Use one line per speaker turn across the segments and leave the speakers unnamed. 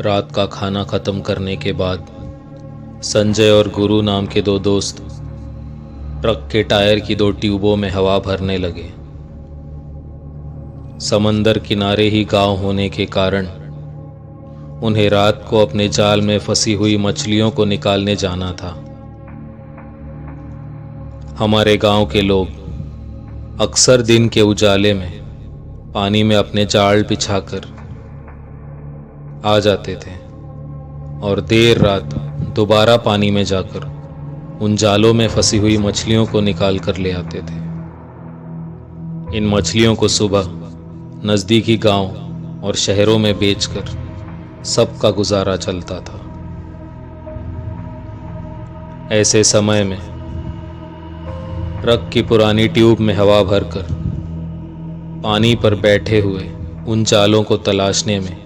रात का खाना खत्म करने के बाद संजय और गुरु नाम के दो दोस्त ट्रक के टायर की दो ट्यूबों में हवा भरने लगे। समंदर किनारे ही गांव होने के कारण उन्हें रात को अपने जाल में फंसी हुई मछलियों को निकालने जाना था। हमारे गांव के लोग अक्सर दिन के उजाले में पानी में अपने जाल बिछाकर आ जाते थे और देर रात दोबारा पानी में जाकर उन जालों में फंसी हुई मछलियों को निकाल कर ले आते थे। इन मछलियों को सुबह नज़दीकी गांव और शहरों में बेचकर सबका गुजारा चलता था। ऐसे समय में ट्रक की पुरानी ट्यूब में हवा भरकर पानी पर बैठे हुए उन जालों को तलाशने में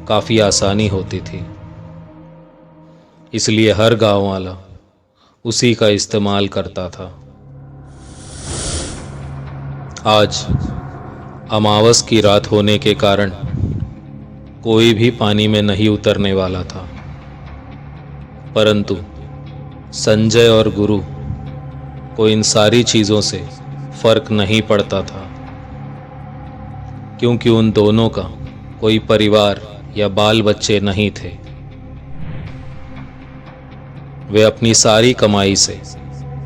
काफ़ी आसानी होती थी, इसलिए हर गांव वाला उसी का इस्तेमाल करता था। आज अमावस की रात होने के कारण कोई भी पानी में नहीं उतरने वाला था, परंतु संजय और गुरु को इन सारी चीज़ों से फर्क नहीं पड़ता था, क्योंकि उन दोनों का कोई परिवार या बाल बच्चे नहीं थे। वे अपनी सारी कमाई से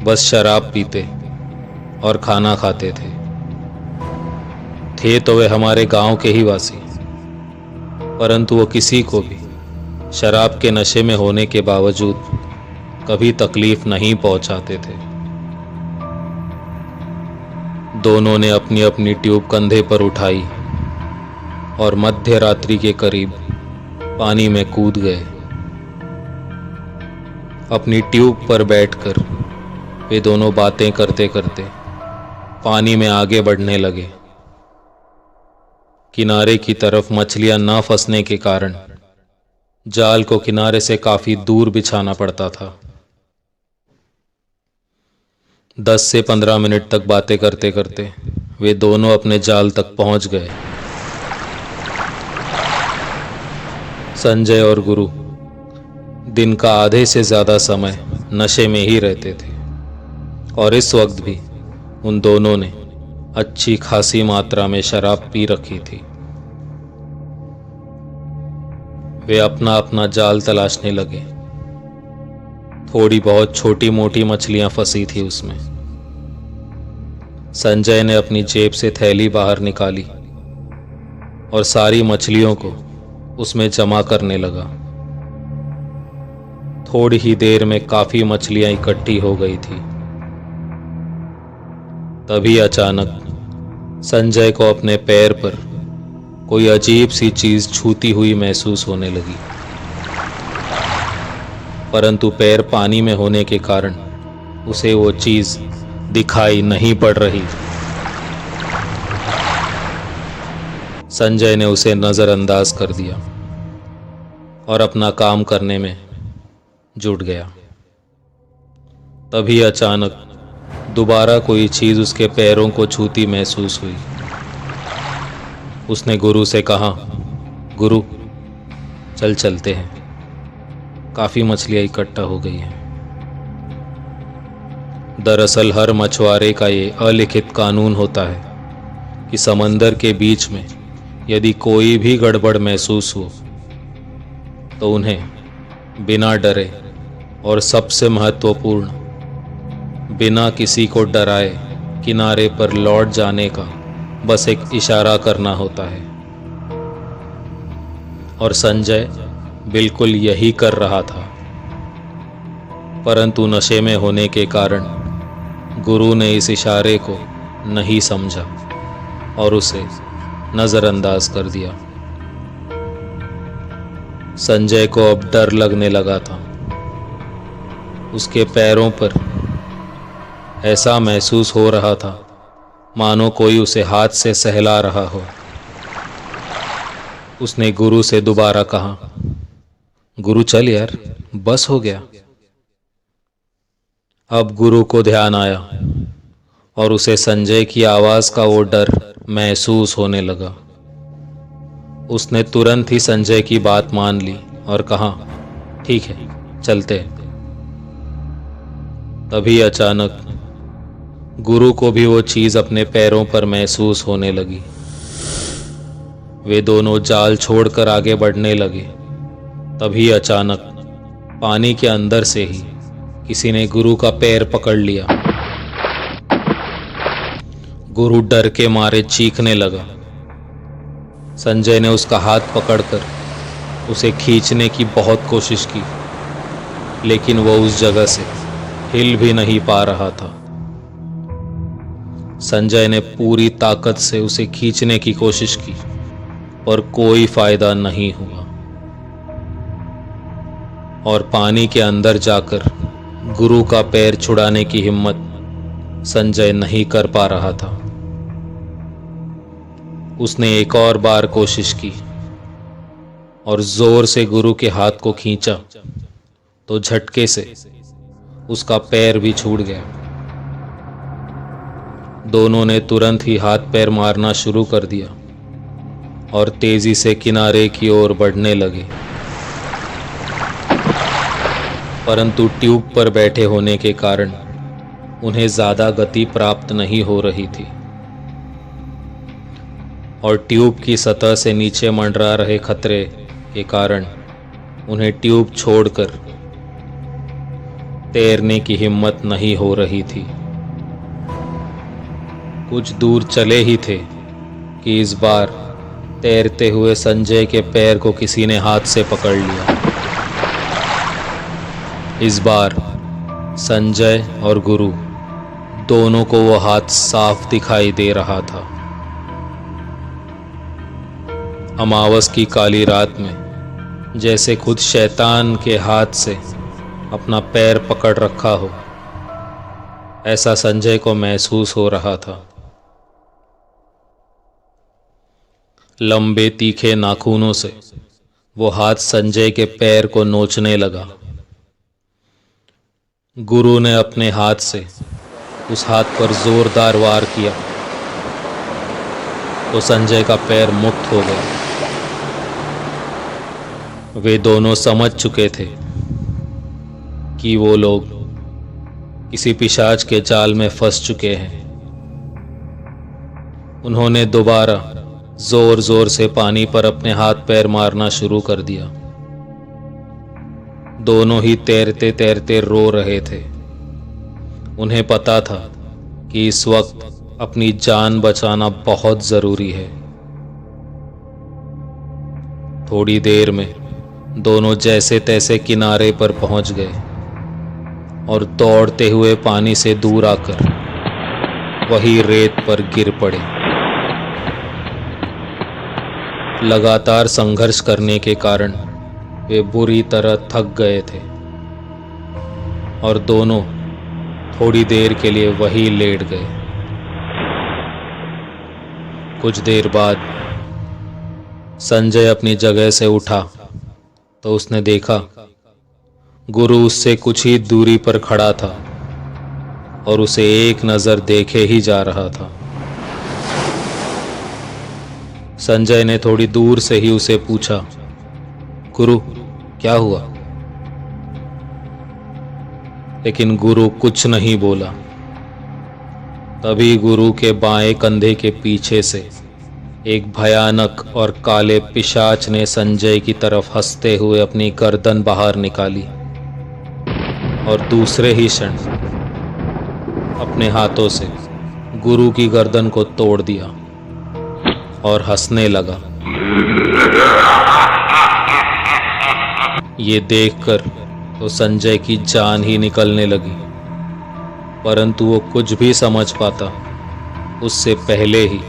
बस शराब पीते और खाना खाते थे तो वे हमारे गांव के ही वासी, परंतु वो किसी को भी शराब के नशे में होने के बावजूद कभी तकलीफ नहीं पहुंचाते थे। दोनों ने अपनी अपनी ट्यूब कंधे पर उठाई और मध्य रात्रि के करीब पानी में कूद गए। अपनी ट्यूब पर बैठकर वे दोनों बातें करते करते पानी में आगे बढ़ने लगे। किनारे की तरफ मछलियां ना फंसने के कारण जाल को किनारे से काफी दूर बिछाना पड़ता था। 10 से 15 मिनट तक बातें करते करते वे दोनों अपने जाल तक पहुंच गए। संजय और गुरु दिन का आधे से ज़्यादा समय नशे में ही रहते थे और इस वक्त भी उन दोनों ने अच्छी खासी मात्रा में शराब पी रखी थी। वे अपना अपना जाल तलाशने लगे। थोड़ी बहुत छोटी मोटी मछलियां फंसी थी उसमें। संजय ने अपनी जेब से थैली बाहर निकाली और सारी मछलियों को उसमें जमा करने लगा। थोड़ी ही देर में काफी मछलियां इकट्ठी हो गई थी। तभी अचानक संजय को अपने पैर पर कोई अजीब सी चीज छूती हुई महसूस होने लगी, परंतु पैर पानी में होने के कारण उसे वो चीज दिखाई नहीं पड़ रही। संजय ने उसे नजरअंदाज कर दिया और अपना काम करने में जुट गया। तभी अचानक दोबारा कोई चीज उसके पैरों को छूती महसूस हुई। उसने गुरु से कहा, गुरु चल चलते हैं, काफी मछलियां इकट्ठा हो गई हैं। दरअसल हर मछुआरे का ये अलिखित कानून होता है कि समंदर के बीच में यदि कोई भी गड़बड़ महसूस हो तो उन्हें बिना डरे और सबसे महत्वपूर्ण बिना किसी को डराए किनारे पर लौट जाने का बस एक इशारा करना होता है। और संजय बिल्कुल यही कर रहा था, परंतु नशे में होने के कारण गुरु ने इस इशारे को नहीं समझा और उसे नजरअंदाज कर दिया। संजय को अब डर लगने लगा था। उसके पैरों पर ऐसा महसूस हो रहा था मानो कोई उसे हाथ से सहला रहा हो। उसने गुरु से दोबारा कहा, गुरु चल यार, बस हो गया। अब गुरु को ध्यान आया और उसे संजय की आवाज का वो डर महसूस होने लगा। उसने तुरंत ही संजय की बात मान ली और कहा, ठीक है, चलते हैं। तभी अचानक गुरु को भी वो चीज अपने पैरों पर महसूस होने लगी। वे दोनों जाल छोड़कर आगे बढ़ने लगे। तभी अचानक पानी के अंदर से ही किसी ने गुरु का पैर पकड़ लिया। गुरु डर के मारे चीखने लगा। संजय ने उसका हाथ पकड़कर उसे खींचने की बहुत कोशिश की, लेकिन वो उस जगह से हिल भी नहीं पा रहा था। संजय ने पूरी ताकत से उसे खींचने की कोशिश की, पर कोई फायदा नहीं हुआ और पानी के अंदर जाकर गुरु का पैर छुड़ाने की हिम्मत संजय नहीं कर पा रहा था। उसने एक और बार कोशिश की और जोर से गुरु के हाथ को खींचा तो झटके से उसका पैर भी छूट गया। दोनों ने तुरंत ही हाथ पैर मारना शुरू कर दिया और तेजी से किनारे की ओर बढ़ने लगे, परंतु ट्यूब पर बैठे होने के कारण उन्हें ज्यादा गति प्राप्त नहीं हो रही थी और ट्यूब की सतह से नीचे मंडरा रहे खतरे के कारण उन्हें ट्यूब छोड़कर तैरने की हिम्मत नहीं हो रही थी। कुछ दूर चले ही थे कि इस बार तैरते हुए संजय के पैर को किसी ने हाथ से पकड़ लिया। इस बार संजय और गुरु दोनों को वो हाथ साफ दिखाई दे रहा था। अमावस की काली रात में जैसे खुद शैतान के हाथ से अपना पैर पकड़ रखा हो, ऐसा संजय को महसूस हो रहा था। लंबे तीखे नाखूनों से वो हाथ संजय के पैर को नोचने लगा। गुरु ने अपने हाथ से उस हाथ पर जोरदार वार किया तो संजय का पैर मुक्त हो गया। वे दोनों समझ चुके थे कि वो लोग किसी पिशाच के जाल में फंस चुके हैं। उन्होंने दोबारा जोर जोर से पानी पर अपने हाथ पैर मारना शुरू कर दिया। दोनों ही तैरते तैरते रो रहे थे। उन्हें पता था कि इस वक्त अपनी जान बचाना बहुत जरूरी है। थोड़ी देर में दोनों जैसे तैसे किनारे पर पहुंच गए और दौड़ते हुए पानी से दूर आकर वही रेत पर गिर पड़े। लगातार संघर्ष करने के कारण वे बुरी तरह थक गए थे और दोनों थोड़ी देर के लिए वहीं लेट गए। कुछ देर बाद संजय अपनी जगह से उठा तो उसने देखा गुरु उससे कुछ ही दूरी पर खड़ा था और उसे एक नजर देखे ही जा रहा था। संजय ने थोड़ी दूर से ही उसे पूछा, गुरु क्या हुआ? लेकिन गुरु कुछ नहीं बोला। तभी गुरु के बाएं कंधे के पीछे से एक भयानक और काले पिशाच ने संजय की तरफ हंसते हुए अपनी गर्दन बाहर निकाली और दूसरे ही क्षण अपने हाथों से गुरु की गर्दन को तोड़ दिया और हंसने लगा। ये देखकर तो संजय की जान ही निकलने लगी, परंतु वो कुछ भी समझ पाता उससे पहले ही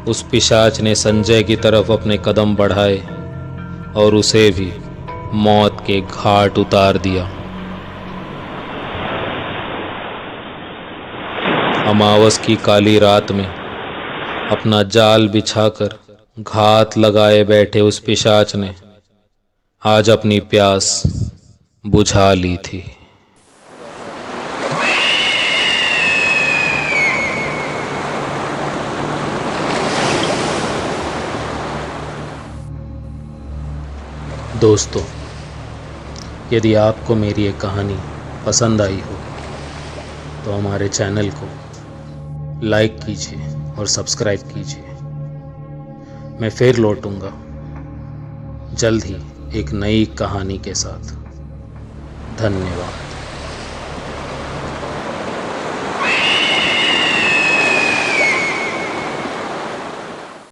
उस पिशाच ने संजय की तरफ अपने कदम बढ़ाए और उसे भी मौत के घाट उतार दिया। अमावस की काली रात में अपना जाल बिछाकर घात लगाए बैठे उस पिशाच ने आज अपनी प्यास बुझा ली थी। दोस्तों, यदि आपको मेरी ये कहानी पसंद आई हो तो हमारे चैनल को लाइक कीजिए और सब्सक्राइब कीजिए। मैं फिर लौटूंगा जल्द ही एक नई कहानी के साथ। धन्यवाद।